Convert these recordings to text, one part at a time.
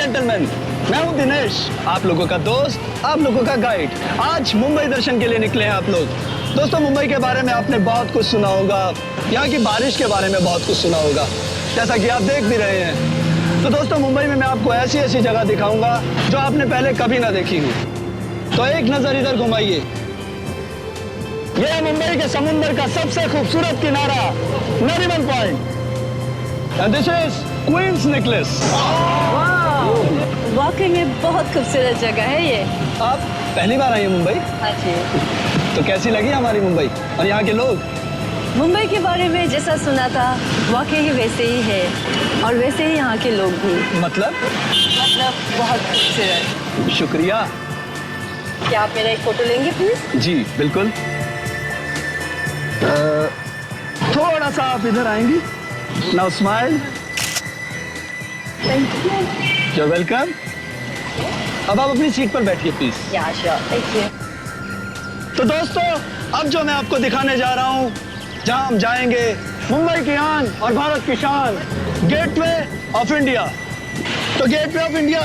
Gentleman, मैं हूं दिनेश, आप लोगों का दोस्त, आप लोगों का गाइड। आज मुंबई दर्शन के लिए निकले हैं आप लोग। दोस्तों, मुंबई के बारे में आपने बहुत कुछ सुना होगा, यहाँ की बारिश के बारे में बहुत कुछ सुना होगा, जैसा कि आप देख भी रहे हैं। तो दोस्तों, मुंबई में मैं आपको ऐसी ऐसी जगह दिखाऊंगा जो आपने पहले कभी ना देखी हो। तो एक नजर इधर घुमाइए। यह है मुंबई के समुंदर का सबसे खूबसूरत किनारा, Nariman point. And this is Queen's Necklace. वाकई में बहुत खूबसूरत जगह है ये। आप पहली बार आई हैं मुंबई? हाँ जी। तो कैसी लगी हमारी मुंबई और यहाँ के लोग? मुंबई के बारे में जैसा सुना था वाकई ही वैसे ही है, और वैसे ही यहाँ के लोग भी। मतलब बहुत खूबसूरत। शुक्रिया। क्या आप मेरा एक फोटो लेंगे प्लीज? जी बिल्कुल। थोड़ा सा आप इधर आएंगी। Now smile. Thank you. You welcome. अब आप अपनी सीट पर बैठिए प्लीज। या श्योर, थैंक यू। तो दोस्तों, अब जो मैं आपको दिखाने जा रहा हूँ, जहाँ हम जाएंगे मुंबई की आन और भारत की शान, गेटवे ऑफ इंडिया। तो गेटवे ऑफ इंडिया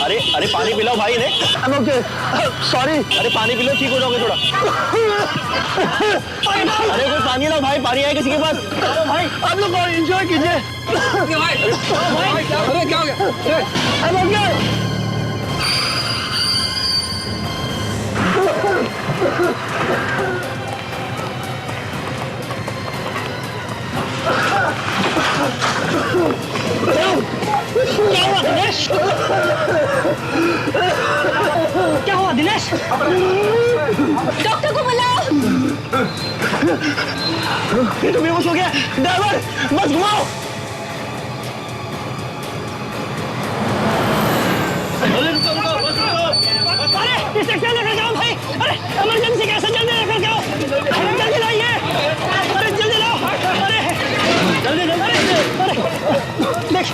अरे अरे पानी पिलाओ भाई ने। Okay sorry. अरे पानी पिलो, ठीक हो जाओगे थोड़ा। अरे कोई पानी लाओ भाई, पानी है किसी के पास? भाई आप लोग एंजॉय कीजिए। अरे क्या हो गया? क्या हुआ दिनेश? डॉक्टर को बुलाओ। ये तो बेहोश हो गया। ड्राइवर बस घुमाओ। अरे इसे क्या लेकर जाओ भाई? अरे इमरजेंसी कैसे, जल्दी लेकर जाओ। जल्दी लाइए। अरे जल्दी लाओ। अरे जल्दी अरे देख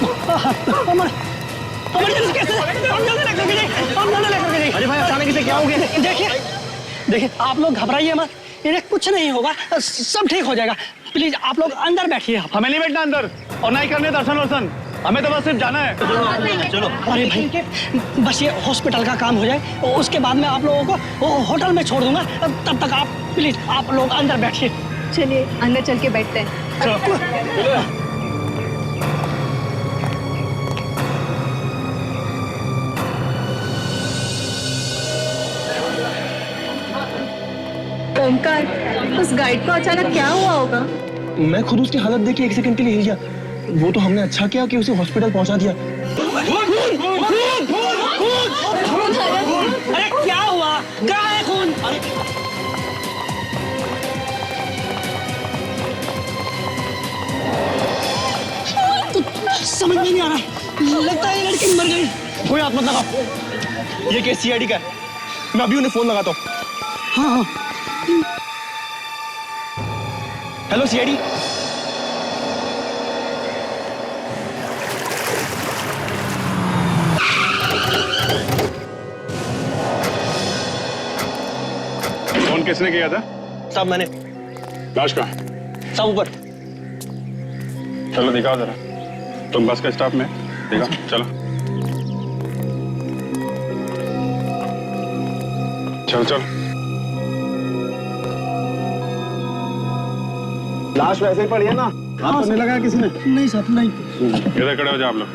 इमरजेंसी कैसे, हम जल्दी लेकर के जाइए। अरे भाई अचानक से क्या हो गया? देखिए आप लोग घबराइए मत, इन्हें कुछ नहीं होगा, सब ठीक हो जाएगा। प्लीज आप लोग अंदर बैठिए। हमें नहीं बैठना अंदर और नहीं करने दर्शन वर्शन, हमें तो बस सिर्फ जाना है। चलो। अरे भाई बस ये हॉस्पिटल का काम हो जाए, उसके बाद मैं आप लोगों को होटल में छोड़ दूंगा, तब तक आप प्लीज आप लोग अंदर बैठिए। चलिए अंदर चल के बैठते हैं। ओमकार, उस गाइड को अचानक क्या हुआ होगा? मैं खुद उसकी हालत देख के एक सेकंड के लिए हिल गया। वो तो हमने अच्छा किया कि उसे हॉस्पिटल पहुंचा दिया। अरे क्या हुआ? कहाँ है खून? समझ में नहीं आ रहा, लगता है ये लड़की मर गई। कोई हाथ मत लगाओ, ये केस सीआईडी का है। मैं अभी उन्हें फोन लगाता हूँ। हाँ। Hello CID. फोन किसने किया था? साहब मैंने। लाश कहाँ? साहब ऊपर। चलो दिखाओ जरा। तुम बस का स्टाफ में दिखाओ, चलो चलो चलो। लाश वैसे ही पड़ी है ना? हाथ तो नहीं लगाया किसी ने? नहीं साहब नहीं। इधर खड़े हो जाओ आप लोग।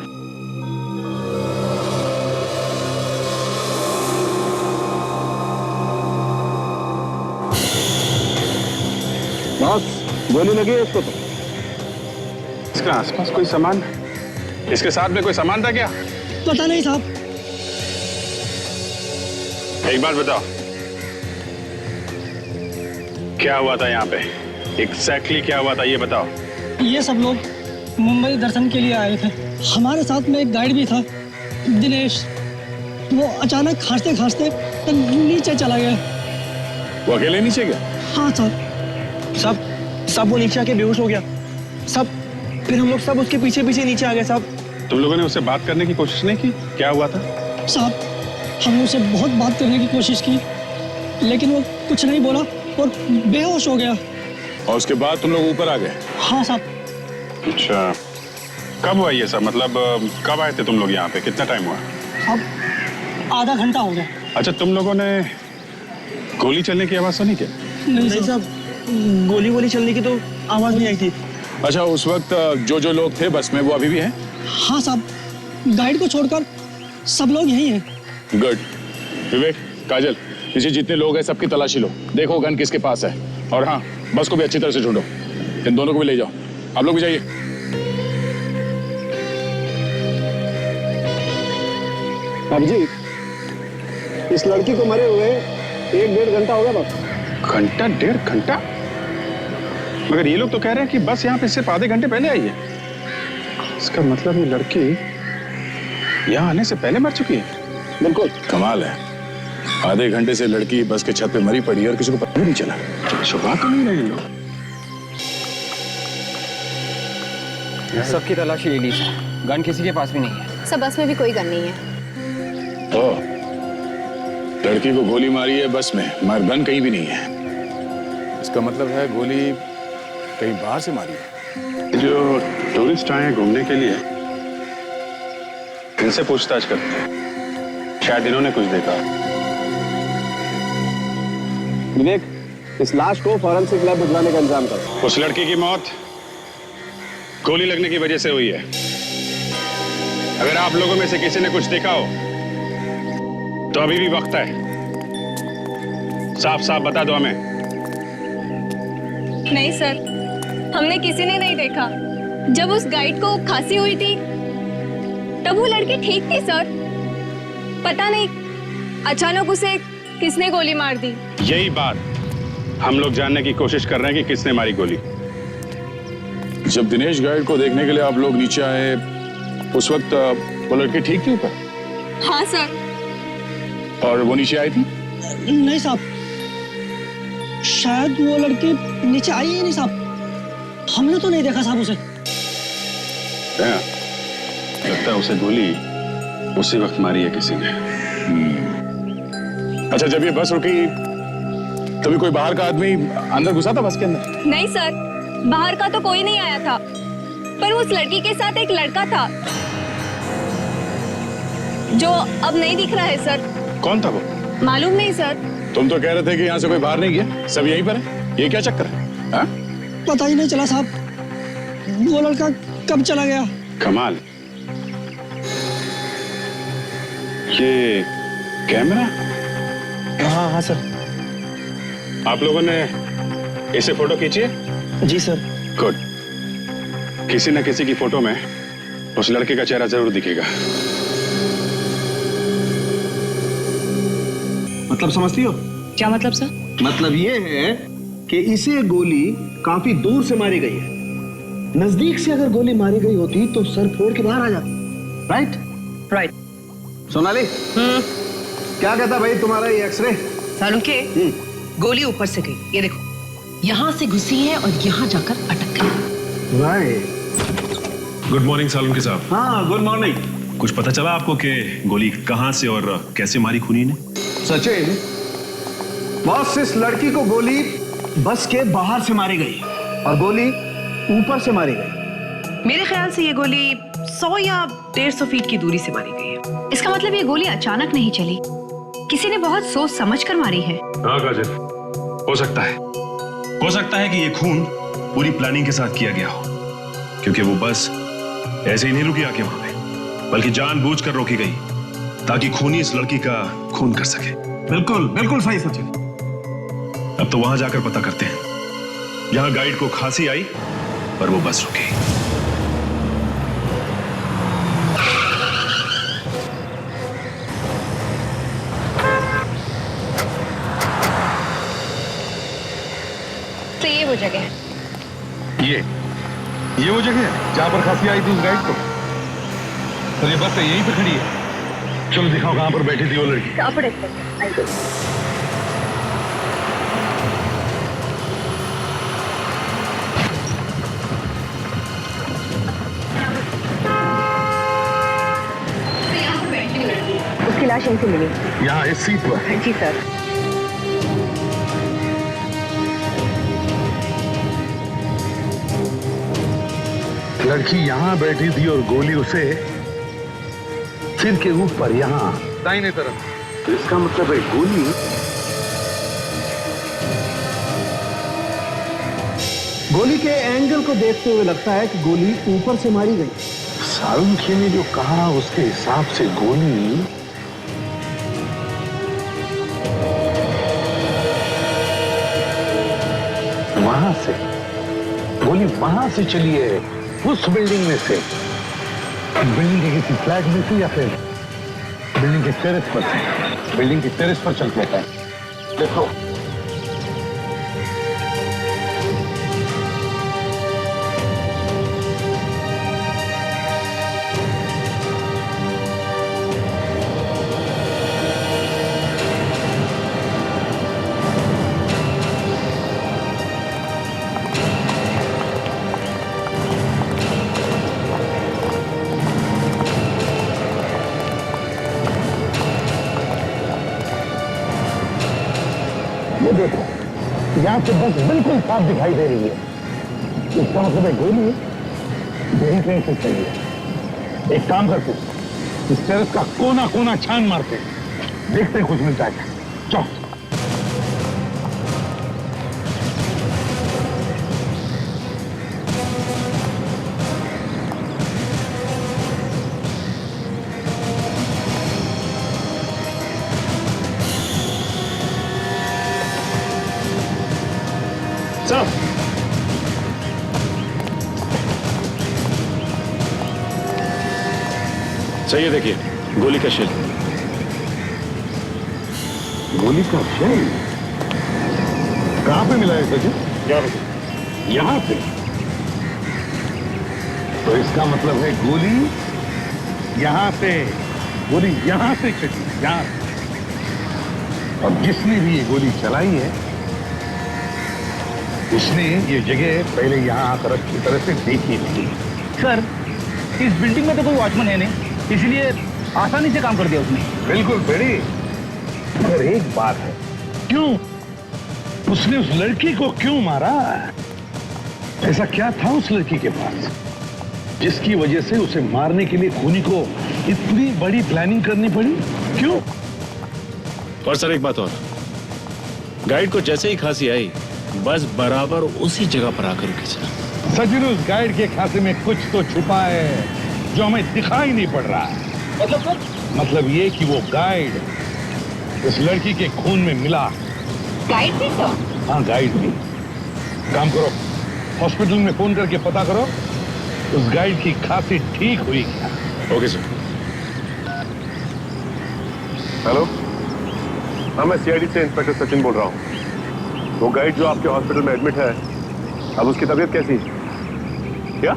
बॉस गोली लगी है इसको तो। इसके आसपास कोई सामान, इसके साथ में कोई सामान था क्या? पता नहीं साहब। एक बात बताओ, क्या हुआ था यहाँ पे? एग्जैक्टली क्या हुआ था ये बताओ। ये सब लोग मुंबई दर्शन के लिए आए थे, हमारे साथ में एक गाइड भी था, दिनेश। वो अचानक खांसते खांसते नीचे चला गया। वो अकेले नीचे गया? हाँ साहब। सब वो नीचे आके बेहोश हो गया। सब फिर हम लोग सब उसके पीछे पीछे नीचे आ गए साहब। तुम लोगों ने उससे बात करने की कोशिश नहीं की? क्या हुआ था? साहब हमने उसे बहुत बात करने की कोशिश की, लेकिन वो कुछ नहीं बोला और बेहोश हो गया। और उसके बाद तुम लोग ऊपर आ गए? हाँ साहब। अच्छा, कब हुआ ये सब? मतलब कब आए थे तुम लोग यहाँ पे? कितना टाइम हुआ? अब आधा घंटा हो गया। अच्छा, तुम लोगों ने गोली चलने की आवाज सुनी क्या? नहीं साहब, गोली वोली चलने की तो आवाज नहीं आई थी। अच्छा, उस वक्त जो लोग थे बस में वो अभी भी हैं? हाँ साहब, गाइड को छोड़कर सब लोग यही हैं। गुड। विवेक, काजल, नीचे जितने लोग हैं सबकी तलाशी लो, देखो गन किसके पास है। और हाँ, बस को भी अच्छी तरह से ढूंढो, इन दोनों को भी ले जाओ। आप लोग भी जाइए। अभिजीत, इस लड़की को मरे हुए 1-1.5 घंटा हो गया बस। घंटा, 1.5 घंटा? मगर ये लोग तो कह रहे हैं कि बस यहाँ पे सिर्फ आधे घंटे पहले आई है। इसका मतलब ये लड़की यहाँ आने से पहले मर चुकी है। बिल्कुल। कमाल है, आधे घंटे से लड़की बस के छत पे मरी पड़ी है और किसी को पता भी नहीं चला। छुपा तो नहीं रहे लोग। सबकी तलाशी ले ली सर, गन किसी के पास भी नहीं है। सब बस में भी कोई गन नहीं है। ओ, लड़की को गोली मारी है बस में, मगर गन कहीं भी नहीं है। इसका मतलब है गोली कहीं बाहर से मारी है। जो टूरिस्ट आए हैं घूमने के लिए, इनसे पूछताछ करते हैं, शायद इन्होंने कुछ देखा। विवेक, इस लाश को फॉरेंसिक लैब भिजवाने का इंतजाम करो। उस लड़की की मौत गोली लगने की वजह से हुई है। अगर आप लोगों में से किसी ने कुछ देखा हो तो अभी भी वक्त है, साफ साफ बता दो हमें। नहीं सर, हमने किसी ने नहीं देखा। जब उस गाइड को खांसी हुई थी तब वो लड़की ठीक थी सर। पता नहीं अचानक उसे किसने गोली मार दी। यही बात हम लोग जानने की कोशिश कर रहे हैं कि किसने मारी गोली। जब दिनेश गाइड को देखने के लिए आप लोग नीचे आए, उस वक्त वो लड़की ठीक थी ऊपर? हाँ सर। और वो नीचे आई थी? नहीं साहब, शायद वो लड़की नीचे आई ही नहीं साहब। हमने तो नहीं देखा साहब उसे। हाँ, लगता है उसे गोली उसी वक्त मारी है किसी ने। अच्छा, जब ये बस रुकी तभी कोई बाहर का आदमी अंदर घुसा था बस के अंदर? नहीं सर, बाहर का तो कोई नहीं आया था, पर उस लड़की के साथ एक लड़का था जो अब नहीं दिख रहा है सर। कौन था वो? मालूम नहीं सर। तुम तो कह रहे थे कि यहाँ से कोई बाहर नहीं गया, सब यहीं पर है। ये क्या चक्कर है? हाँ? पता ही नहीं चला साहब, वो लड़का कब चला गया। कमाल। ये कैमरा? हाँ हाँ सर। आप लोगों ने इसे फोटो खींची है? जी सर। गुड। किसी न किसी की फोटो में उस लड़के का चेहरा जरूर दिखेगा। मतलब समझती हो? क्या मतलब सर? मतलब ये है कि इसे गोली काफी दूर से मारी गई है। नजदीक से अगर गोली मारी गई होती तो सर फोड़ के बाहर आ जाता। राइट? सोनाली, क्या कहता भाई तुम्हारा ये एक्सरे? सालू के गोली ऊपर से गई, ये देखो, यहाँ से घुसी है और यहाँ जाकर अटक गई। राइट। गुड मॉर्निंग सालुंके साहब। हाँ, गुड मॉर्निंग। कुछ पता चला आपको कि गोली कहाँ से और कैसे मारी खूनी ने? सचिन, बॉस, इस लड़की को गोली बस के बाहर से मारी गई और गोली ऊपर से मारी गई। मेरे ख्याल से ये गोली 100 या 150 फीट की दूरी से मारी गई है। इसका मतलब ये गोली अचानक नहीं चली, किसी ने बहुत सोच समझ कर मारी है। हाँ काजल, हो सकता है कि ये खून पूरी प्लानिंग के साथ किया गया हो, क्योंकि वो बस ऐसे ही नहीं रुकी आके वहां पे, बल्कि जानबूझकर रोकी गई ताकि खूनी इस लड़की का खून कर सके। बिल्कुल सही सचिन। अब तो वहां जाकर पता करते हैं। जहां गाइड को खांसी आई पर वो बस रुकी। तो ये वो जगह है। ये वो जगह है जहां पर खांसी आई थी उस गाइड को। और ये बस यहीं पे खड़ी है। चलो दिखाओ कहां पर बैठी थी वो लड़की। उसकी लाश यहीं से मिली। यहाँ इस सीट पर? जी सर। लड़की यहां बैठी थी और गोली उसे सिर के ऊपर यहां दाहिने तरफ। तो इसका मतलब है गोली गोली के एंगल को देखते हुए लगता है कि गोली ऊपर से मारी गई। सालुंखे ने जो कहा उसके हिसाब से गोली वहां से, गोली वहां से चली है, उस बिल्डिंग में से, बिल्डिंग के किसी फ्लैट में से या फिर बिल्डिंग के टेरेस पर से। बिल्डिंग के टेरेस पर चल के है। देखो ये देखो, यहाँ से बस बिल्कुल साफ दिखाई दे रही है। इसका मतलब है गोली यही कहीं से चली है। एक काम करते, इस टेरेस का कोना कोना छान मारते, देखते हैं कुछ मिलता है। चलो। चाहिए देखिए, गोली का शेल। गोली का शेल कहां पे मिला है सचिन? यहां पे। तो इसका मतलब है गोली यहां से, गोली यहां से चली, यहां से। और जिसने भी ये गोली चलाई है, उसने ये जगह पहले यहां आकर अच्छी तरह से देखी थी। सर, इस बिल्डिंग में तो कोई वॉचमैन है नहीं, इसलिए आसानी से काम कर दिया उसने। बिल्कुल बेड़ी, मगर एक बात है, क्यों उसने उस लड़की को क्यों मारा? ऐसा क्या था उस लड़की के पास जिसकी वजह से उसे मारने के लिए खूनी को इतनी बड़ी प्लानिंग करनी पड़ी? क्यों? और सर एक बात और, गाइड को जैसे ही खांसी आई बस बराबर उसी जगह पर आकर रुकी सर। सचिन, उस गाइड के खाते में कुछ तो छुपा है जो हमें दिखाई नहीं पड़ रहा है। मतलब सर? मतलब ये कि वो गाइड इस लड़की के खून में मिला। गाइड भी तो? हाँ, गाइड भी। काम करो, हॉस्पिटल में फोन करके पता करो उस गाइड की खांसी ठीक हुई क्या। Okay sir. हेलो, हाँ मैं सीआईडी से इंस्पेक्टर सचिन बोल रहा हूँ। वो गाइड जो आपके हॉस्पिटल में एडमिट है, अब उसकी तबीयत कैसी है? क्या?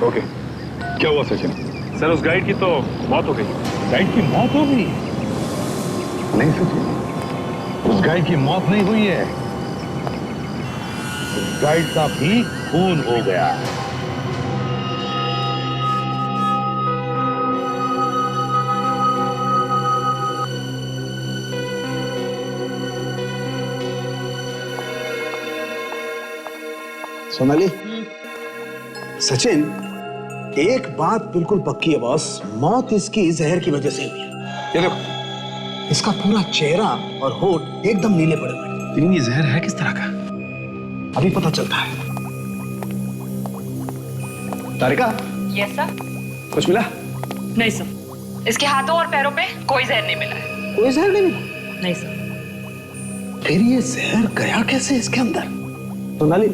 ओके। क्या हुआ सचिन? सर, उस गाइड की तो मौत हो गई। गाइड की मौत हो गई? नहीं सचिन, उस गाइड की मौत नहीं हुई है, उस गाइड का भी खून हो गया। सोनाली, सचिन, एक बात बिल्कुल पक्की है बॉस, मौत इसकी जहर की वजह से हुई है। ये देखो, इसका पूरा चेहरा और होठ एकदम नीले पड़े हुए हैं। लेकिन ये जहर है किस तरह का? अभी पता चलता है। तारिका, यस सर। कुछ मिला? नहीं सर, इसके हाथों और पैरों पे कोई जहर नहीं मिला है। कोई जहर नहीं मिला? नहीं सर। फिर ये जहर गया कैसे इसके अंदर? सोनाली,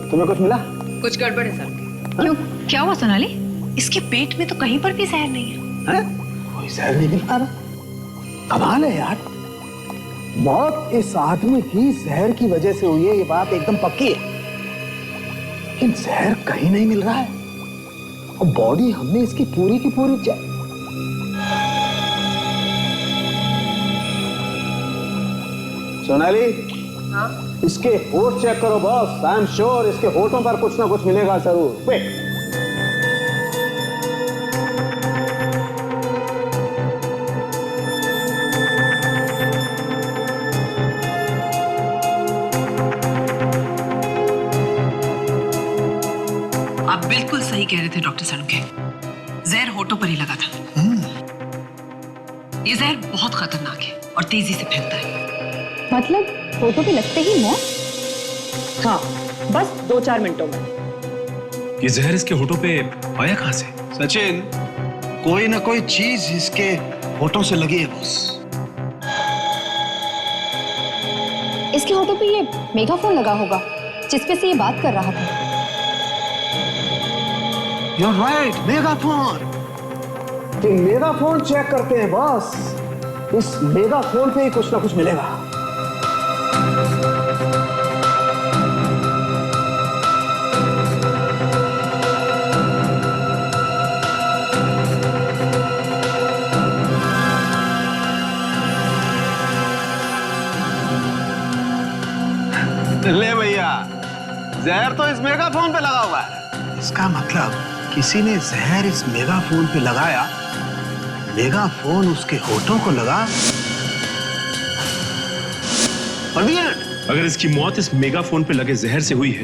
तुम्हें कुछ मिला? कुछ गड़बड़ है सर। क्यों, क्या हुआ सोनाली? इसके पेट में तो कहीं पर भी जहर नहीं है। कोई जहर नहीं मिला रहा? कमाल है यार, मौत इस आदमी की जहर की वजह से हुई है, ये बात एकदम पक्की है। लेकिन जहर कहीं नहीं मिल रहा है और बॉडी हमने इसकी पूरी की पूरी चेक। सोनाली, हाँ? इसके होठ चेक करो बॉस, आई एम श्योर इसके होठों पर कुछ ना कुछ मिलेगा जरूर। क्विक। बिल्कुल सही कह रहे थे डॉक्टर सड़ुके। जहर होठों पर ही लगा था। ये जहर बहुत खतरनाक है और तेजी से फैलता है। मतलब होठों पे लगते ही मौत? हाँ, बस 2-4 मिनटों में। ये जहर इसके होठों पे आया कहां से? सचिन, कोई ना कोई चीज इसके होठों से लगी है बॉस। इसके होठों पे ये मेगाफोन लगा होगा जिसपे से ये बात कर रहा था। You're right, megaphone. तो मेगाफोन चेक करते हैं बॉस। इस मेगाफोन पे ही कुछ ना कुछ मिलेगा। ले भैया, जहर तो इस मेगाफोन पे लगा हुआ है। इसका मतलब किसी ने जहर इस मेगाफोन पे लगाया, मेगाफोन उसके होठों को लगा और the end। अगर इसकी मौत इस मेगाफोन पे लगे जहर से हुई है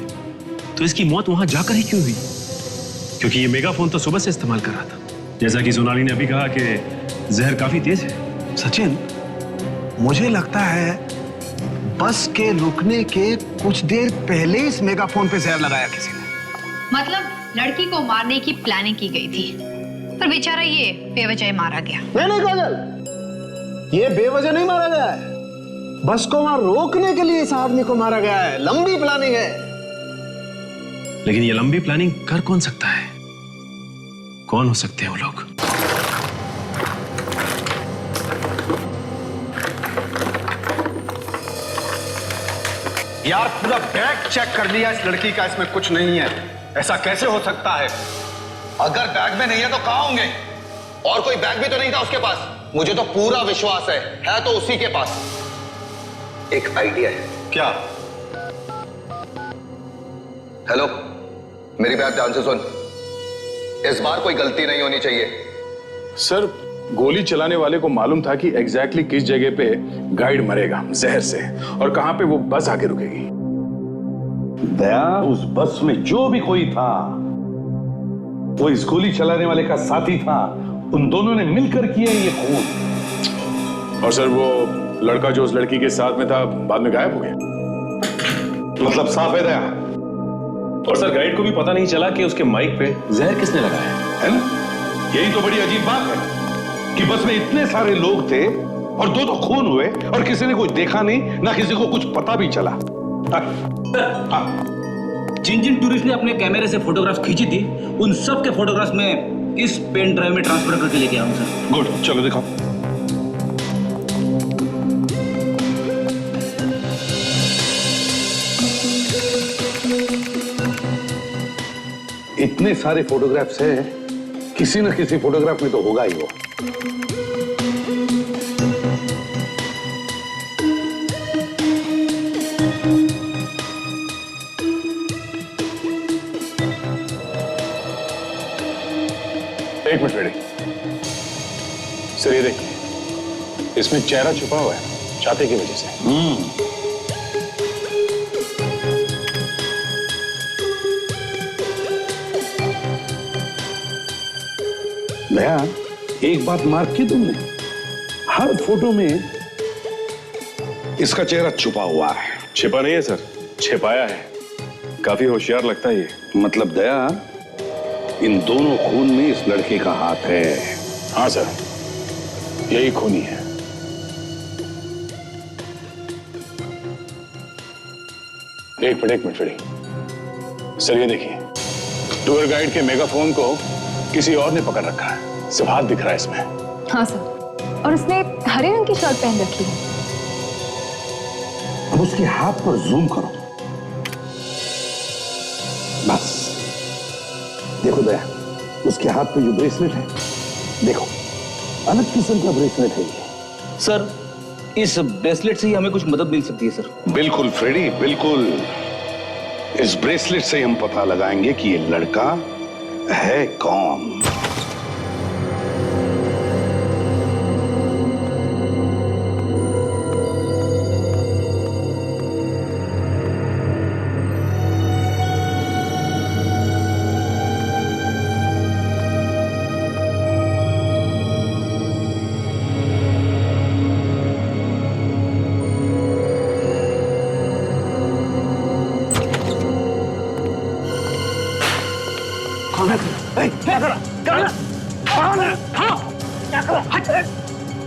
तो इसकी मौत वहां जाकर ही क्यों हुई? क्योंकि ये मेगाफोन तो सुबह से इस्तेमाल कर रहा था। जैसा कि सोनाली ने अभी कहा कि जहर काफी तेज है। सचिन, मुझे लगता है बस के रुकने के कुछ देर पहले इस मेगाफोन पे जहर लगाया किसी ने। मतलब लड़की को मारने की प्लानिंग की गई थी, पर बेचारा ये बेवजह मारा गया। नहीं काजल, ये बेवजह नहीं मारा गया है। बस को वहां रोकने के लिए इस आदमी को मारा गया है। लंबी प्लानिंग है। लेकिन ये लंबी प्लानिंग कर कौन सकता है? कौन हो सकते हैं वो लोग? यार पूरा बैग चेक कर लिया इस लड़की का, इसमें कुछ नहीं है। ऐसा कैसे हो सकता है? अगर बैग में नहीं है तो कहां होंगे? और कोई बैग भी तो नहीं था उसके पास। मुझे तो पूरा विश्वास है तो उसी के पास। एक आइडिया है। क्या? हेलो, मेरी बात ध्यान से सुन। इस बार कोई गलती नहीं होनी चाहिए। सर, गोली चलाने वाले को मालूम था कि एग्जैक्टली किस जगह पे गाइड मरेगा जहर से और कहां पे वो बस आके रुकेगी। दया, उस बस में जो भी कोई था वो इस गोली चलाने वाले का साथी था। उन दोनों ने मिलकर किया ये खून। और सर, वो लड़का जो उस लड़की के साथ में था बाद में गायब हो गया। मतलब साफ है दया। और सर, गाइड को भी पता नहीं चला कि उसके माइक पे जहर किसने लगाया है ना? यही तो बड़ी अजीब बात है कि बस में इतने सारे लोग थे और दो तो खून हुए और किसी ने कुछ देखा नहीं, ना किसी को कुछ पता भी चला। जिन जिन टूरिस्ट ने अपने कैमरे से फोटोग्राफ खींची थी, उन सब के फोटोग्राफ्स में इस पेन ड्राइव में ट्रांसफर करके लेके आऊं सर। गुड, चलो दिखाओ। इतने सारे फोटोग्राफ्स हैं, किसी न किसी फोटोग्राफ में तो होगा ही वो। एक मिनट रेडी। सर, ये देखिए, इसमें चेहरा छुपा हुआ है छाते की वजह से। भैया, एक बात मार्क की तुमने, हर फोटो में इसका चेहरा छुपा हुआ है। छिपा नहीं है सर, छिपाया है। काफी होशियार लगता है ये। मतलब दया, इन दोनों खून में इस लड़के का हाथ है। हाँ सर, यही खूनी है। एक मिनट रेडी। सर, ये देखिए, टूर गाइड के मेगाफोन को किसी और ने पकड़ रखा है। सिर्फ हाथ दिख रहा है इसमें। हाँ सर, और उसने हरे रंग की शर्ट पहन रखी है। अब उसके हाथ पर जूम करो। बस देखो दया, उसके हाथ पे जो ब्रेसलेट है, देखो, अलग किस्म का ब्रेसलेट है ये। सर, इस ब्रेसलेट से ही हमें कुछ मदद मिल सकती है सर। बिल्कुल फ्रेडी, बिल्कुल। इस ब्रेसलेट से हम पता लगाएंगे कि ये लड़का है कौन।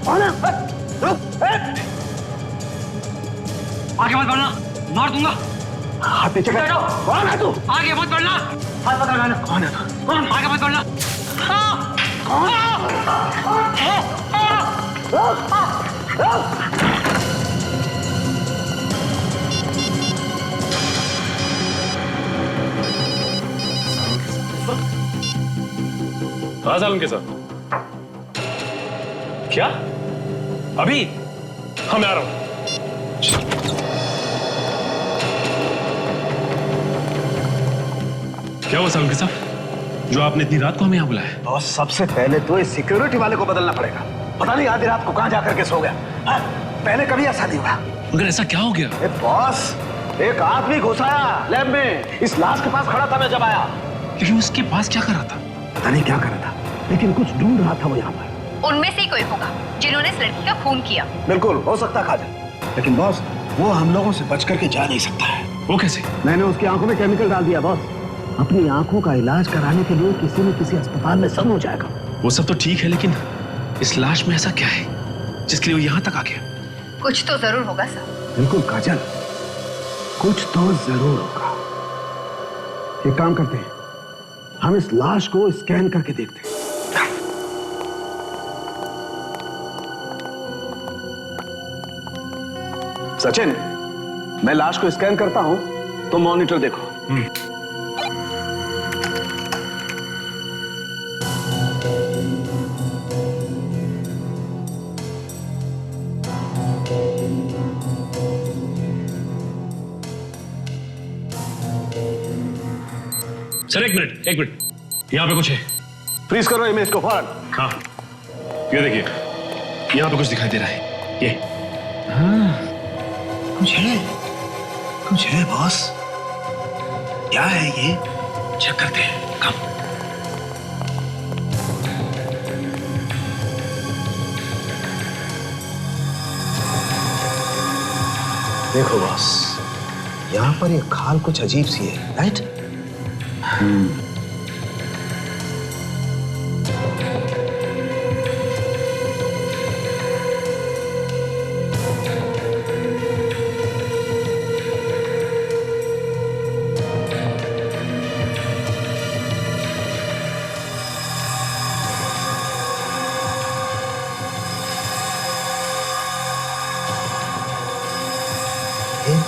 आगे मत बढ़ना, मार दूंगा। हाथ पीछे कर। कौन है तू? आगे मत बढ़ना। हाथ पकड़ मैंने। कौन है तू? कौन? आगे मत बढ़ना। हाँ सालन के साथ। क्या? अभी? हाँ मैं आ रहा हूं। क्या हुआ सालन के साथ? जो आपने इतनी रात को हमें यहाँ बुलाया? बॉस, सबसे पहले तो इस सिक्योरिटी वाले को बदलना पड़ेगा। पता नहीं आधी रात को कहां जाकर के सो गया। हाँ? पहले कभी ऐसा नहीं हुआ। मगर ऐसा क्या हो गया? बॉस, एक आदमी घुसाया लैब में। इस लाश के पास खड़ा था मैं जब आया। लेकिन उसके पास क्या कर रहा था? पता नहीं क्या कर रहा था, लेकिन कुछ ढूंढ रहा था वो यहाँ पर। उनमें से ही कोई होगा जिन्होंने इस लड़की का खून किया। बिल्कुल हो सकता काजल, लेकिन बॉस वो हम लोगों से बच करके जा नहीं सकता है। वो कैसे? मैंने उसकी आंखों में केमिकल डाल दिया बॉस। अपनी आंखों का इलाज कराने के लिए किसी न किसी अस्पताल में सब हो जाएगा। वो सब तो ठीक है, लेकिन इस लाश में ऐसा क्या है जिसके लिए वो यहाँ तक आ गया? कुछ तो जरूर होगा साहब। बिल्कुल काजल, कुछ तो जरूर होगा। एक काम करते हैं, हम इस लाश को स्कैन करके देखते हैं। सचिन, मैं लाश को स्कैन करता हूं, तो मॉनिटर देखो। सर एक मिनट, यहाँ पे कुछ है। फ्रीज करो इमेज को फौरन। हाँ, ये देखिए, यहाँ पे कुछ दिखाई दे रहा है। ये हाँ, कुछ है बॉस। क्या है ये? चेक करते हैं। कम। देखो बॉस, यहाँ पर ये खाल कुछ अजीब सी है, राइट?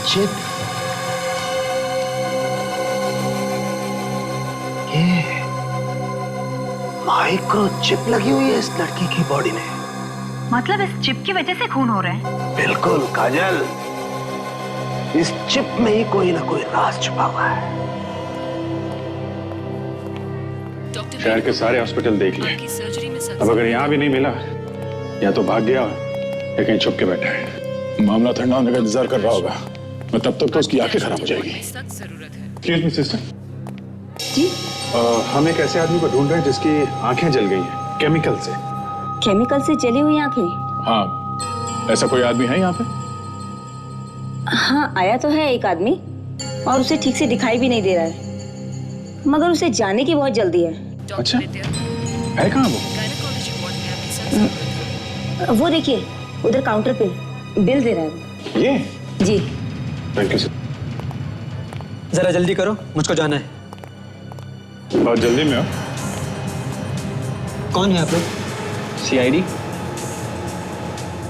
चिप, ये माइक्रोचिप लगी हुई है इस लड़की की बॉडी में। मतलब इस चिप की वजह से खून हो रहा है? बिल्कुल काजल, इस चिप में ही कोई ना कोई राज छुपा हुआ है। शहर के सारे हॉस्पिटल देख लिए, अब अगर यहाँ भी नहीं मिला, या तो भाग गया या कहीं छुप के बैठा है। मामला ठंडा होने का इंतजार कर रहा होगा, मैं तब तक तो उसकी आंखें खराब हो जाएगी। एक्सक्यूज मी सिस्टर, जी हम एक ऐसे आदमी को ढूंढ रहे हैं जिसकी आंखें जल गई हैं केमिकल से। केमिकल से जली हुई आंखें? हाँ, ऐसा कोई आदमी है यहाँ पे? हाँ, आया तो है एक आदमी, और उसे ठीक से दिखाई भी नहीं दे रहा है, मगर उसे जाने की बहुत जल्दी है। अच्छा, है कहाँ वो देखिए, उधर काउंटर पे बिल दे रहा है वो। ये? जी। Thank you sir. जरा जल्दी करो, मुझको जाना है। बहुत जल्दी में हो? कौन है आप लोग? सीआईडी?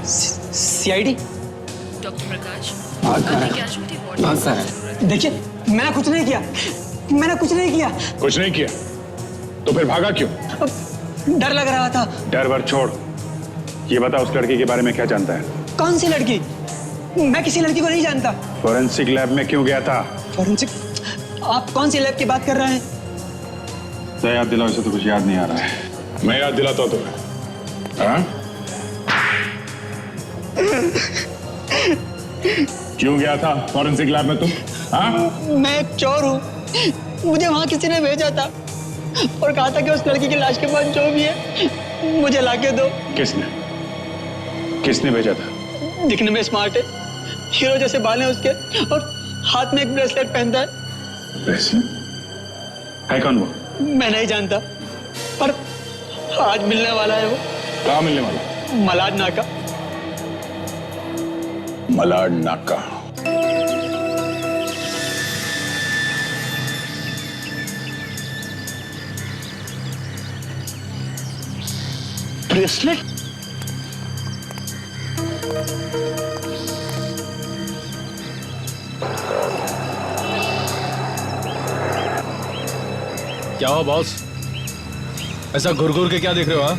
सीआईडी? डॉक्टर प्रकाश, भाग रहा है। देखिए, मैंने कुछ नहीं किया, मैंने कुछ नहीं किया। कुछ नहीं किया तो फिर भागा क्यों? डर लग रहा था। डर वर छोड़, ये बता उस लड़की के बारे में क्या जानता है? कौन सी लड़की? मैं किसी लड़की को नहीं जानता। फोरेंसिक लैब में क्यों गया था? फोरेंसिक? आप कौन सी लैब की बात कर रहे हैं? तो याद दिलाओ, इसे तो कुछ याद नहीं आ रहा है। मैं याद दिलाता हूं तुम्हें। हाँ? क्यों गया था फोरेंसिक लैब में तुम? हाँ? मैं एक चोर हूँ, मुझे वहाँ किसी ने भेजा था और कहा था कि उस लड़की की लाश के पास जो भी है मुझे लाके दो। किसने भेजा था? दिखने में स्मार्ट है, हीरो जैसे बाल हैं उसके, और हाथ में एक ब्रेसलेट पहनता है। ब्रेसलेट? है कौन वो? मैं नहीं जानता, पर आज मिलने वाला है वो। कहाँ मिलने वाला? मलाड नाका। मलाड नाका। ब्रेसलेट? क्या हुआ बॉस? ऐसा घुर के क्या देख रहे हो? हाँ,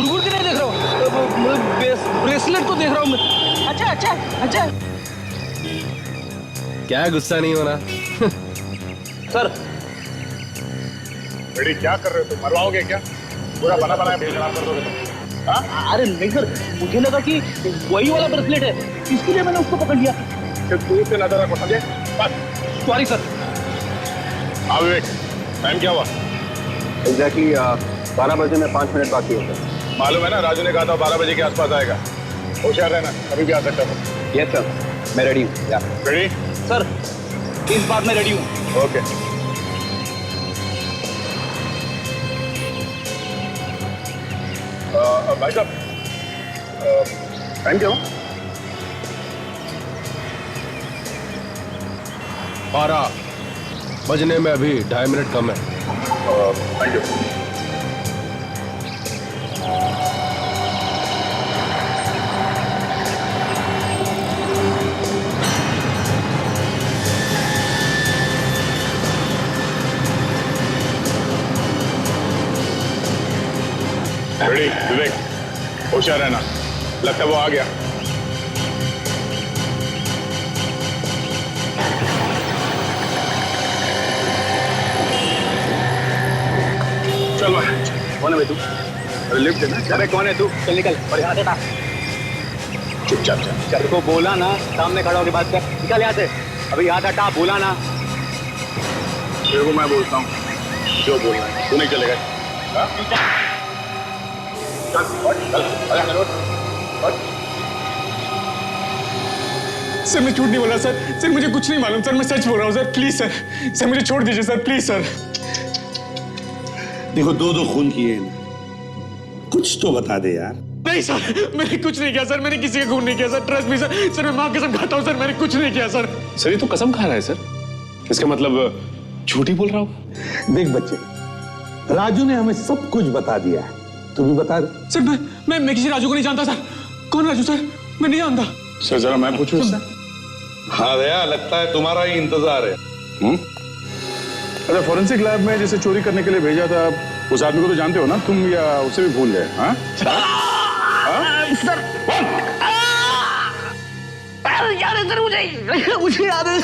घुर के नहीं देख रहा हूँ, ब्रेसलेट तो देख रहा हूँ मैं। अच्छा अच्छा अच्छा। क्या गुस्सा नहीं होना? सर बेटी क्या कर रहे हो तुम? मरवाओगे क्या? पूरा बना बनाया भेजना कर दोगे तुम? हाँ? अरे नहीं सर, मुझे लगा कि वही वाला ब्रेसलेट है, इसलिए मैंने उसको पकड़ लिया। सिर्फ दूर से नजर रखो, समझे? बस। Sorry sir. हाँ विवेक, टाइम क्या हुआ? एग्जैक्टली 12 बजे में 5 मिनट बाकी होता है। मालूम है ना, राजू ने कहा था 12 बजे के आसपास आएगा। होशियार रहना, कभी भी आ सकता है। यस सर, मैं रेडी हूँ। रेडी? सर इस बार मैं रेडी हूँ। ओके। भाई साहब, टाइम क्या हुआ? 12 बजने में अभी 2.5 मिनट कम है। Thank you. रेडी विवेक, होशियार रहना, लगता है वो आ गया। चल भाई, कौन है भाई तू? अरे लिफ्ट है ना? अरे कौन है तू? चल निकल और यहाँ से हटा। चुपचाप चल। तेरे को बोला ना सामने खड़ा होकर बात कर, निकल यहाँ से। अभी हाथ हटा, बोला ना। तेरे को मैं बोलता हूँ जो बोलना है, तू नहीं चलेगा। हाँ? चल, चल, चल, चल। सर मैं झूठ नहीं बोला सर, सर मुझे कुछ नहीं मालूम सर, मैं सच बोल रहा हूँ सर, प्लीज सर, सर मुझे छोड़ दीजिए सर, प्लीज सर। देखो 2 खून किए, कुछ तो बता दे यार। नहीं सर, मैंने कुछ नहीं किया सर, मैंने किसी का खून नहीं किया sir, trust me sir, sir मैं माँ की कसम खाता हूँ सर, मैंने कुछ नहीं किया सर। सर ये तो कसम खा रहा है सर, इसका मतलब झूठ ही बोल रहा होगा। देख बच्चे, राजू ने हमें सब कुछ बता दिया है, तू भी बता दे। सर मैं किसी राजू को नहीं जानता सर। कौन राजू सर? मैं नहीं जानता सर। जरा मैं पूछूं? हाँ दया, लगता है तुम्हारा ही इंतजार है। अच्छा, फोरेंसिक लैब में जैसे चोरी करने के लिए भेजा था, उस आदमी को तो जानते हो ना तुम, या उसे भी भूल गए? हाँ सर याद है सर, मुझे याद है।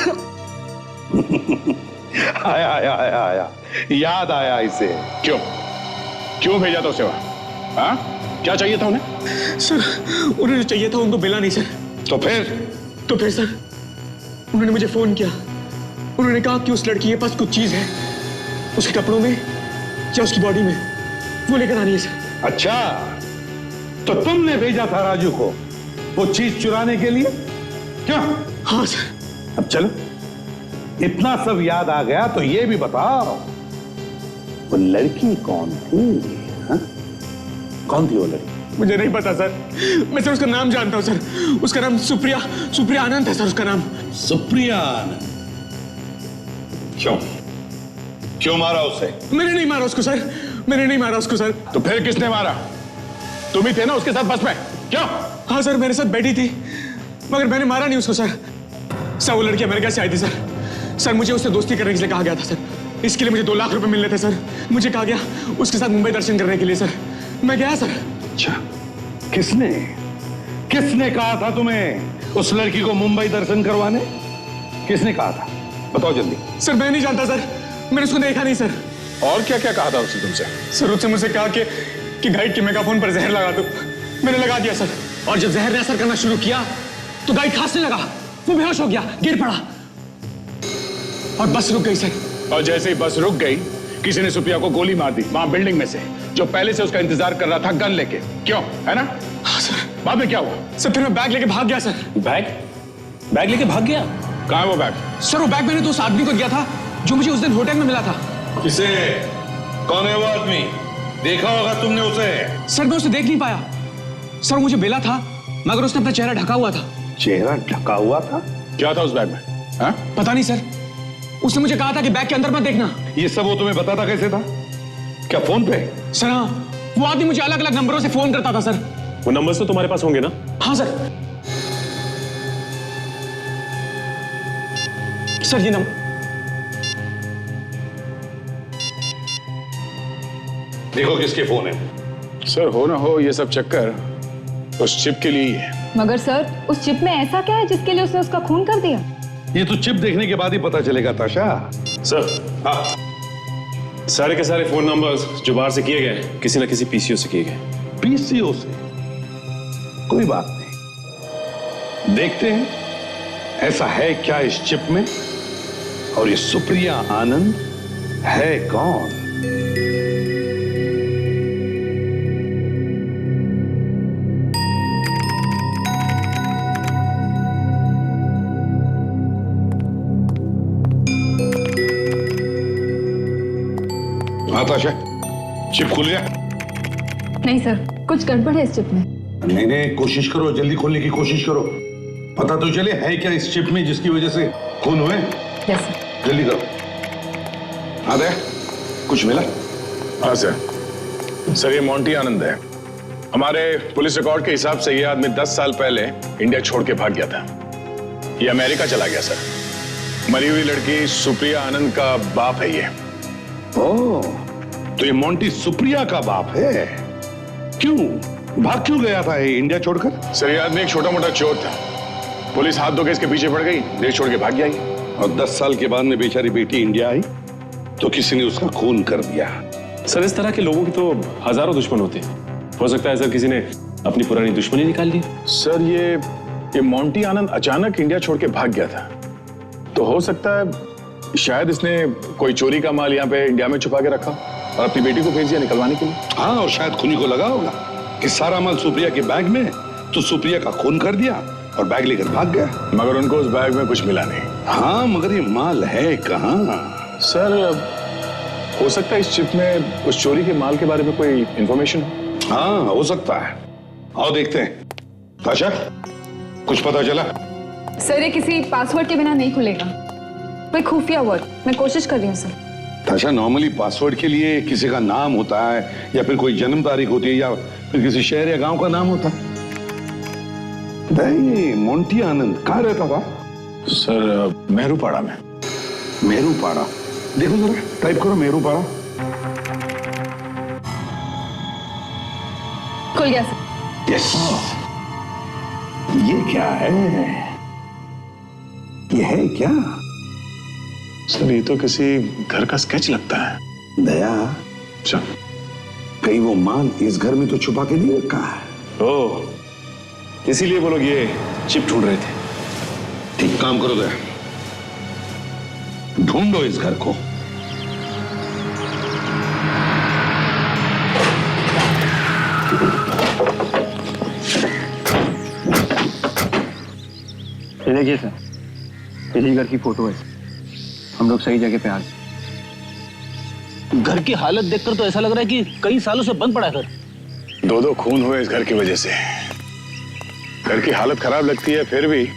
आया आया आया आया, याद आया इसे। क्यों भेजा था उसे वहां? हाँ, क्या चाहिए था उन्हें? सर उन्हें चाहिए था, उनको मिला नहीं सर। तो फिर सर उन्होंने मुझे फोन किया, उन्होंने कहा कि उस लड़की के पास कुछ चीज है, उसके कपड़ों में या उसकी बॉडी में, वो लेकर आनी है सर। अच्छा, तो तुमने भेजा था राजू को वो चीज चुराने के लिए? क्यों? हाँ सर। अब चलो, इतना सब याद आ गया तो ये भी बताओ, वो लड़की कौन थी? हा? कौन थी वो लड़की? मुझे नहीं पता सर, मैं सर उसका नाम जानता हूँ सर, उसका नाम सुप्रिया आनंद है सर, उसका नाम। सुप्रिया आनंद? क्यों मारा उसे? मैंने नहीं मारा उसको सर, मैंने नहीं मारा उसको सर। तो फिर किसने मारा? तुम ही थे ना उसके साथ बस में? क्यों? हाँ सर, मेरे साथ बैठी थी, मगर मैंने मारा नहीं उसको सर। सर वो लड़की अमेरिका से आई थी सर मुझे उससे दोस्ती करने के लिए कहा गया था सर, इसके लिए मुझे 2 लाख रुपए मिलने थे सर। मुझे कहा गया उसके साथ मुंबई दर्शन करने के लिए सर, मैं गया सर। अच्छा, किसने कहा था तुम्हें उस लड़की को मुंबई दर्शन करवाने? किसने कहा था? बताओ जल्दी। सर मैं नहीं जानता सर, मैंने उसको देखा नहीं सर। और क्या क्या कहा था उसने तुमसे? सर उसने मुझसे कहा कि गाइड के मेगाफोन पर जहर लगा दो, मैंने लगा दिया सर, और जब जहर ने असर करना शुरू किया तो गाइड खांसने लगा, वो बेहोश हो गया, गिर पड़ा और बस रुक गई सर। और जैसे ही बस रुक गई, किसी ने सुप्रिया को गोली मार दी वहां बिल्डिंग में से, जो पहले से उसका इंतजार कर रहा था गन लेके। क्यों, है ना? हाँ सर। बाद में क्या हुआ? सर फिर मैं बैग लेके भाग गया सर। बैग लेके भाग गया? कहाँ है वो बैग? सर वो बैग मैंने तो उस आदमी को दिया था जो मुझे उस दिन होटल में मिला था। किसे? कौन है वो आदमी? देखा होगा तुमने उसे? सर मैं उसे देख नहीं पाया, सर मुझे बेला था, मगर उसने अपना चेहरा ढका हुआ था। चेहरा ढका हुआ था? क्या था उस बैग में? हाँ? पता नहीं सर, उसने मुझे कहा था कि बैग के अंदर मत देखना। ये सब वो तुम्हें बताता कैसे था? क्या फोन पे? सर हाँ, वो आदमी मुझे अलग अलग नंबरों से फोन करता था सर। वो नंबर्स तो तुम्हारे पास होंगे ना? हाँ सर। सर ये नंबर देखो किसके फोन है। सर हो ना हो ये सब चक्कर उस चिप के लिए ही है। मगर सर उस चिप में ऐसा क्या है जिसके लिए उसने उसका खून कर दिया? ये तो चिप देखने के बाद ही पता चलेगा ताशा। सर हाँ, सारे के सारे फोन नंबर्स जो बाहर से किए गए किसी ना किसी पीसीओ से किए गए। पीसीओ से? कोई बात नहीं, देखते हैं ऐसा है क्या इस चिप में, और ये सुप्रिया आनंद है कौन? ताशा, चिप खुल गया? नहीं सर, कुछ गड़बड़ है इस चिप में। नहीं, कोशिश करो, जल्दी खोलने की कोशिश करो। पता तो चले है क्या इस चिप में जिसकी वजह से खून हुए। Yes sir. जल्दी करो। हाँ दे, कुछ मिला? हाँ सर। सर ये मोंटी आनंद है। हमारे पुलिस रिकॉर्ड के हिसाब से ये आदमी 10 साल पहले इंडिया छोड़ के भाग गया था। ये अमेरिका चला गया सर। मरी हुई लड़की सुप्रिया आनंद का बाप है ये। ओह, तो ये मोंटी सुप्रिया का बाप है। क्यों भाग क्यों गया था ये इंडिया छोड़कर? सर ये आदमी एक छोटा मोटा चोर था। पुलिस हाथ धो के इसके पीछे पड़ गई, देश छोड़ के भाग गया। और 10 साल के बाद में बेचारी बेटी इंडिया आई तो किसी ने उसका खून कर दिया। सर इस तरह के लोगों की तो हजारों दुश्मन होते हैं। हो सकता है सर किसी ने अपनी पुरानी दुश्मनी निकाल ली। सर ये मोंटी आनंद अचानक इंडिया छोड़ के भाग गया था, तो हो सकता है शायद इसने कोई चोरी का माल यहाँ पे इंडिया में छुपा के रखा और अपनी बेटी को भेज दिया निकलवाने के लिए। हाँ, और शायद खूनी को लगा होगा कि सारा माल सुप्रिया के बैग में, तो सुप्रिया का खून कर दिया और बैग लेकर भाग गया। मगर उनको उस बैग में कुछ मिला नहीं। हाँ, मगर ये माल है कहाँ? सर हो सकता है इस चिप में उस चोरी के माल के बारे में कोई इंफॉर्मेशन हो। हाँ, हो सकता है। आओ देखते हैं। ताशा, कुछ पता चला? सर ये किसी पासवर्ड के बिना नहीं खुलेगा, कोई खुफिया वर्ड। मैं कोशिश कर रही हूँ सर। ताशा, नॉर्मली पासवर्ड के लिए किसी का नाम होता है या फिर कोई जन्म तारीख होती है या फिर किसी शहर या गांव का नाम होता है। नहीं, मोंटी आनंद कहाँ रहता था? सर मेहरूपाड़ा में। मेहरूपाड़ा? देखो जरा, टाइप करो मेहरूपाड़ा। खुल गया सर। यस। ये क्या है? ये है क्या? सर ये तो किसी घर का स्केच लगता है। दया, अच्छा, कहीं वो माल इस घर में तो छुपा के नहीं रखा है? ओह, इसीलिए वो लोग ये चिप ढूंढ रहे थे। ठीक काम करो दया, ढूंढो इस घर को। ये देखिए सर, यही घर की फोटो है। हम लोग सही जगह पे आ गए। घर की हालत देखकर तो ऐसा लग रहा है कि कई सालों से बंद पड़ा है घर। 2 खून हुए इस घर की वजह से। घर की हालत खराब लगती है, फिर भी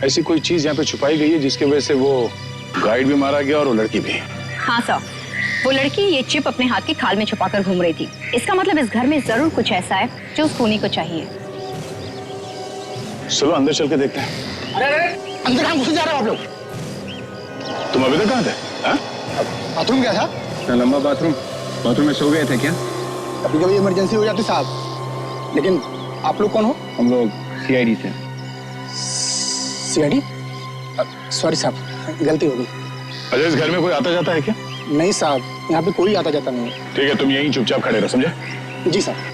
ऐसी कोई चीज यहाँ पे छुपाई गई है जिसकी वजह से वो गाइड भी मारा गया और वो लड़की भी। हाँ सर, वो लड़की ये चिप अपने हाथ की खाल में छुपाकर घूम रही थी। इसका मतलब इस घर में जरूर कुछ ऐसा है जो उस खूनी को चाहिए। चलो अंदर चल के देखते हैं। अरे अंदर कहाँ घुस जा रहे हो आप लोग? तुम अभी तक कहाँ थे? बाथरूम गया था। लंबा बाथरूम में सो गए थे क्या? कभी कभी इमरजेंसी हो जाती साहब। लेकिन आप लोग कौन हो? हम लोग सीआईडी से। सीआईडी? सॉरी साहब, गलती हो गई। अच्छा, इस घर में कोई आता जाता है क्या? नहीं साहब, यहाँ पे कोई आता जाता नहीं है। ठीक है, तुम यहीं चुपचाप खड़े रहो, समझे? जी साहब।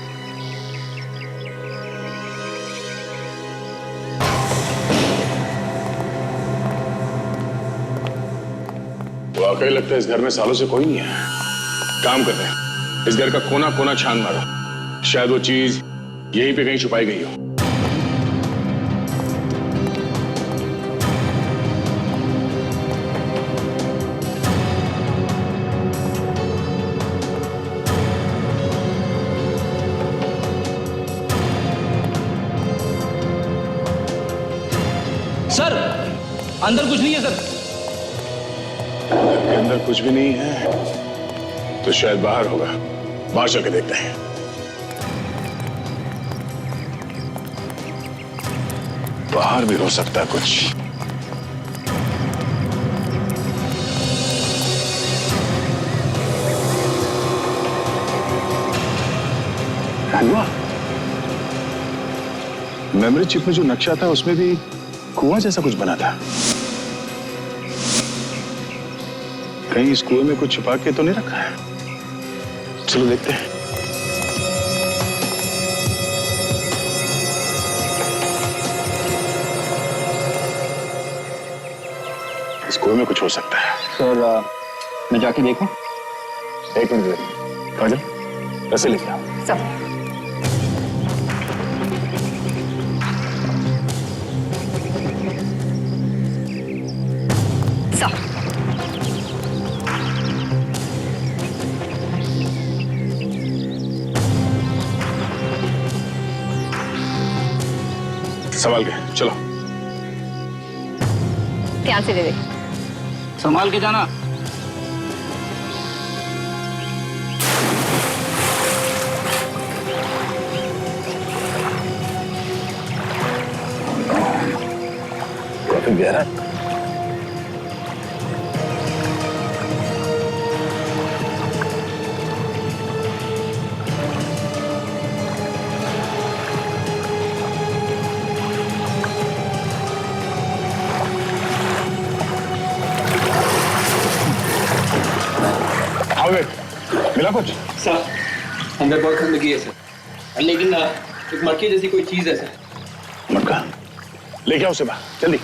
वाकई लगता है इस घर में सालों से कोई नहीं है। काम करते हैं, इस घर का कोना कोना छान मारो, शायद वो चीज यहीं पे कहीं छुपाई गई हो। सर अंदर कुछ नहीं है सर। के अंदर कुछ भी नहीं है तो शायद बाहर होगा। बाहर चल के देखते हैं। बाहर भी हो सकता है कुछ। कुआं। मेमोरी चिप में जो नक्शा था उसमें भी कुआं जैसा कुछ बना था। कहीं इस कुएं में कुछ छुपा के तो नहीं रखा है। चलो देखते हैं। इस कुएं में कुछ हो सकता है। सर मैं जाके देखूं? एक मिनट काजल, ऐसे लेके आओ। सब संभाल के चलो। ध्यान से दे दे। संभाल के जाना। काफी गहरा। मिला कुछ? सर अंदर बहुत गंदगी है सर, लेकिन एक मटके जैसी कोई चीज है सर। मटका लेके आओ उसे बाहर जल्दी।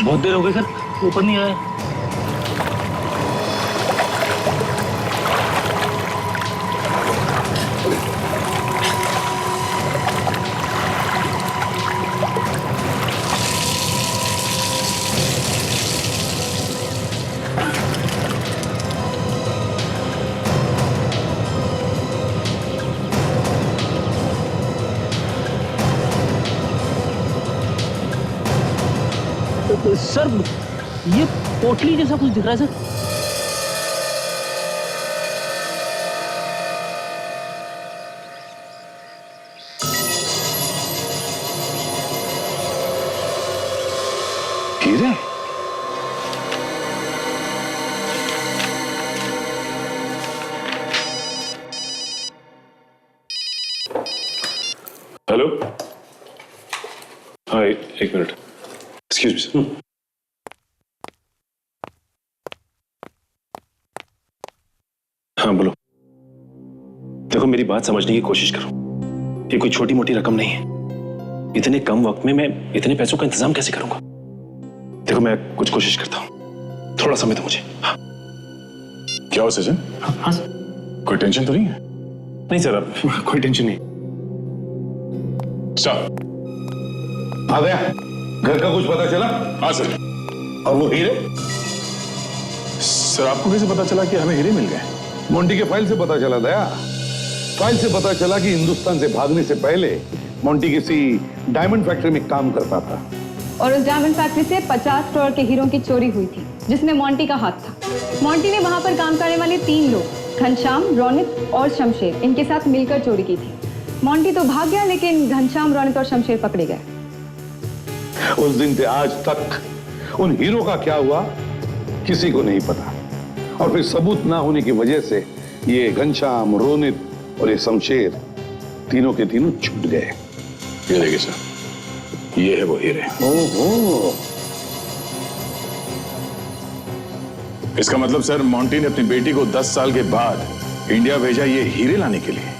बहुत देर हो गई सर, ऊपर नहीं आया। सर ये पोटली जैसा कुछ दिख रहा है सर। हीरे? हेलो। हाँ एक मिनट, एक्सक्यूज मी सर। हाँ बोलो। देखो मेरी बात समझने की कोशिश करो, ये कोई छोटी मोटी रकम नहीं है। इतने कम वक्त में मैं इतने पैसों का इंतजाम कैसे करूंगा? देखो मैं कुछ कोशिश करता हूं, थोड़ा समय दो मुझे। हाँ। क्या हो सचिन? हाँ सर। कोई टेंशन तो नहीं है? नहीं सर, अब कोई टेंशन नहीं। स्टॉप। आ गया? घर का कुछ पता चला? हाँ सर। और वो हीरे? सर आपको कैसे पता चला कि हमें हीरे मिल गए? मोंटी के फाइल से पता चला दया। फाइल से पता चला कि हिंदुस्तान से भागने से पहले मोंटी किसी डायमंड फैक्ट्री में काम करता था और उस डायमंड फैक्ट्री से 50 करोड़ के हीरों की चोरी हुई थी, जिसमें मोंटी का हाथ था। मोंटी ने वहां पर काम करने वाले 3 लोग, घनश्याम, रोनित और शमशेर, इनके साथ मिलकर चोरी की थी। मोंटी तो भाग गया, लेकिन घनश्याम, रोनित और शमशेर पकड़े गए। उस दिन से आज तक उन हीरो का क्या हुआ किसी को नहीं पता, और फिर सबूत ना होने की वजह से ये घनश्याम, रोनित और ये शमशेर तीनों के तीनों छूट गए। ये देखिए सर, ये है वो हीरे। ओहो। इसका मतलब सर मोंटी ने अपनी बेटी को 10 साल के बाद इंडिया भेजा ये हीरे लाने के लिए।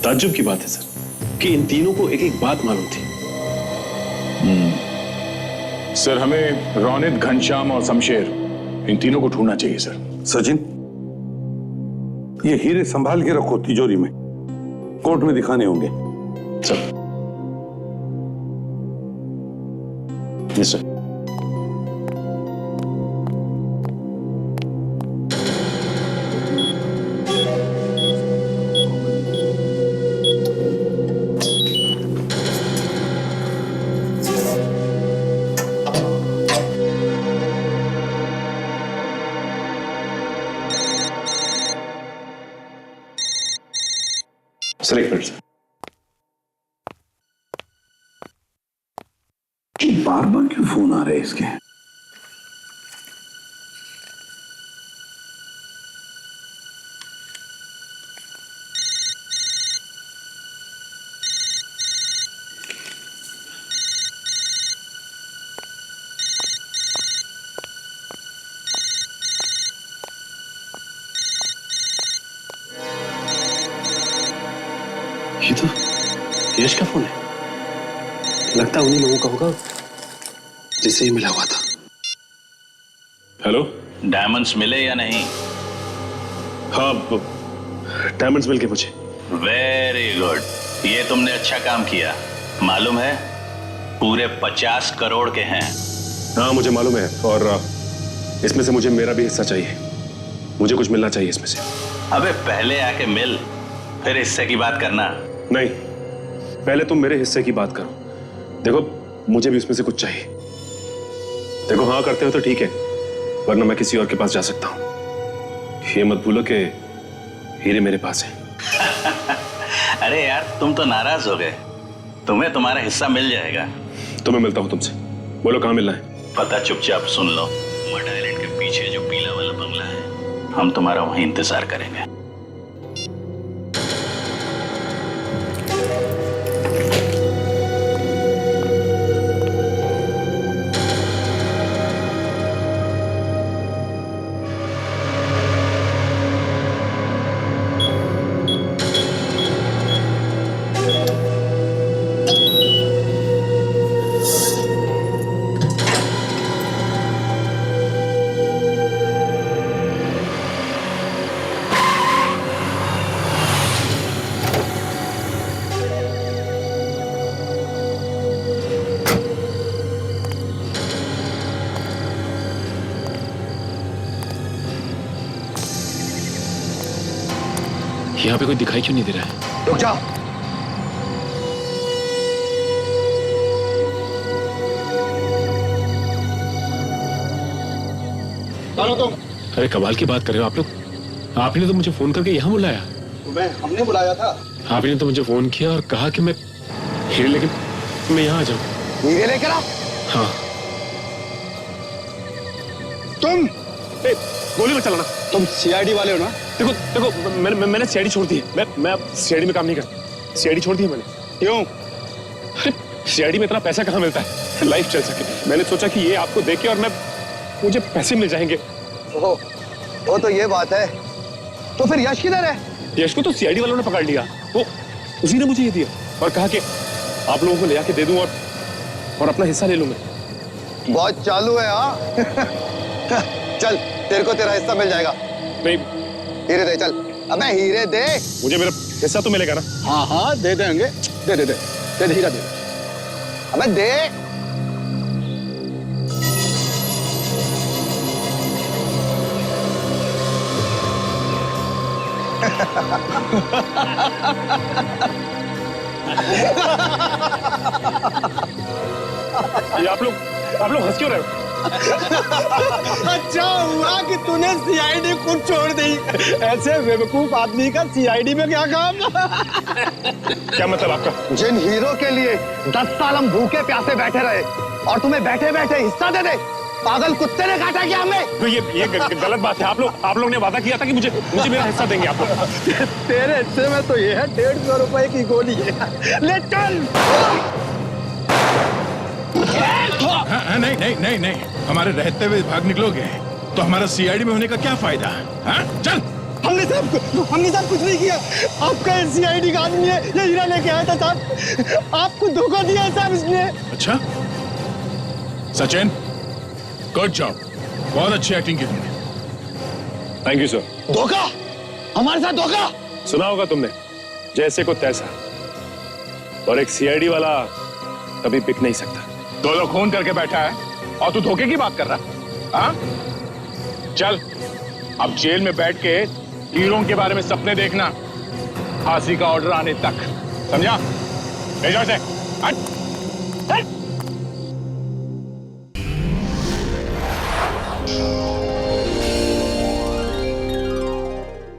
ताज्जुब की बात है सर कि इन तीनों को एक एक बात मालूम थी। सर हमें रोनित, घनश्याम और शमशेर, इन तीनों को ढूंढना चाहिए सर। सचिन, ये हीरे संभाल के रखो तिजोरी में। कोर्ट में दिखाने होंगे। चल। Yes sir. एक मिनट बार बार क्यों फोन आ रहे हैं इसके? ये तो यश का फोन है। लगता है उन्हीं लोगों का होगा जिससे ही मिला हुआ था। हेलो, डायमंड्स मिले या नहीं? हाँ, डायमंड्स मिल गए मुझे। वेरी गुड, ये तुमने अच्छा काम किया। मालूम है पूरे 50 करोड़ के हैं। हाँ मुझे मालूम है, और इसमें से मुझे मेरा भी हिस्सा चाहिए। मुझे कुछ मिलना चाहिए इसमें से। अबे पहले आके मिल, फिर हिस्से की बात करना। नहीं, पहले तुम मेरे हिस्से की बात करो। देखो मुझे भी उसमें से कुछ चाहिए। देखो हाँ करते हो तो ठीक है, वरना मैं किसी और के पास जा सकता हूं। ये मत भूलो कि हीरे मेरे पास है। अरे यार तुम तो नाराज हो गए, तुम्हें तुम्हारा हिस्सा मिल जाएगा। तो मैं मिलता हूं तुमसे, बोलो कहां मिलना है? पता चुपचाप सुन लो, मड आइलैंड के पीछे जो पीला वाला बंगला है, हम तुम्हारा वहीं इंतजार करेंगे। यहाँ पे कोई दिखाई क्यों नहीं दे रहा है? रुक जा। कौन तुम? अरे कमाल की बात कर रहे हो आप लोग। आपने तो मुझे फोन करके यहाँ बुलाया। तुम्हें हमने बुलाया था। आपने तो मुझे फोन किया और कहा कि मैं हीरे लेके मैं यहाँ आ जाऊँ। हीरे लेकर आ? हाँ। तुम गोली मत चलाना। तुम सीआईडी वाले हो ना? देखो देखो मैंने सीआईडी छोड़ दी है। मैं अब सीआईडी में काम नहीं करता। सीआईडी छोड़ दी है मैंने। क्यों? सीआईडी में इतना पैसा कहाँ मिलता है लाइफ चल सके। मैंने सोचा कि ये आपको देके और मुझे पैसे मिल जाएंगे। ओहो, वो तो ये बात है। तो फिर यश किधर है? यश को तो सीआईडी वालों ने पकड़ लिया। वो उसी ने मुझे ये दिया और कहा कि आप लोगों को ले आके दे दूं और अपना हिस्सा ले लूं मैं। बहुत चालू है हाँ। चल तेरे को तेरा हिस्सा मिल जाएगा। नहीं हीरे दे, चल। अबे हीरे दे। मुझे मेरा हिस्सा तो मिलेगा ना? हाँ हाँ दे देंगे। दे दे दे दे दे हीरा दे। अबे दे। ये आप लोग हंस क्यों रहे हो? अच्छा हुआ कि तूने सीआईडी खुद छोड़ दी। ऐसे बेवकूफ आदमी का सीआईडी में क्या काम? क्या मतलब आपका? जिन हीरो के लिए 10 साल हम भूखे प्यासे बैठे रहे और तुम्हें बैठे बैठे हिस्सा दे दे, पागल कुत्ते ने काटा क्या हमें? तो ये गलत बात है। आप लोग ने वादा किया था कि मुझे मेरा हिस्सा देंगे आप लोग। तेरे हिस्से में तो ये है 150 रुपए की गोली है। ले चल। हाँ, नहीं, हमारे रहते हुए भाग निकलोगे तो हमारा सीआईडी में होने का क्या फायदा? हाँ? चल। हमने साहब कुछ नहीं किया। आपका सीआईडी का आदमी है, ये हीरा लेके आया था साहब। आपको धोखा दिया है साहब इसने। अच्छा सचिन, गुड जॉब, बहुत अच्छी एक्टिंग की तुमने। Thank you sir. धोखा? हमारे साथ धोखा? सुना होगा तुमने, जैसे को तैसा, और एक सीआईडी वाला कभी बिक नहीं सकता। दो लोग खून करके बैठा है और तू धोखे की बात कर रहा? हाँ? चल अब जेल में बैठ के हीरों के बारे में सपने देखना, फांसी का ऑर्डर आने तक, समझा? भेजो इसे। हट, हट।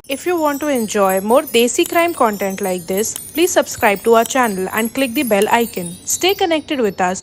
If you want to enjoy more Desi crime content like this, please subscribe to our channel and click the bell icon. Stay connected with us.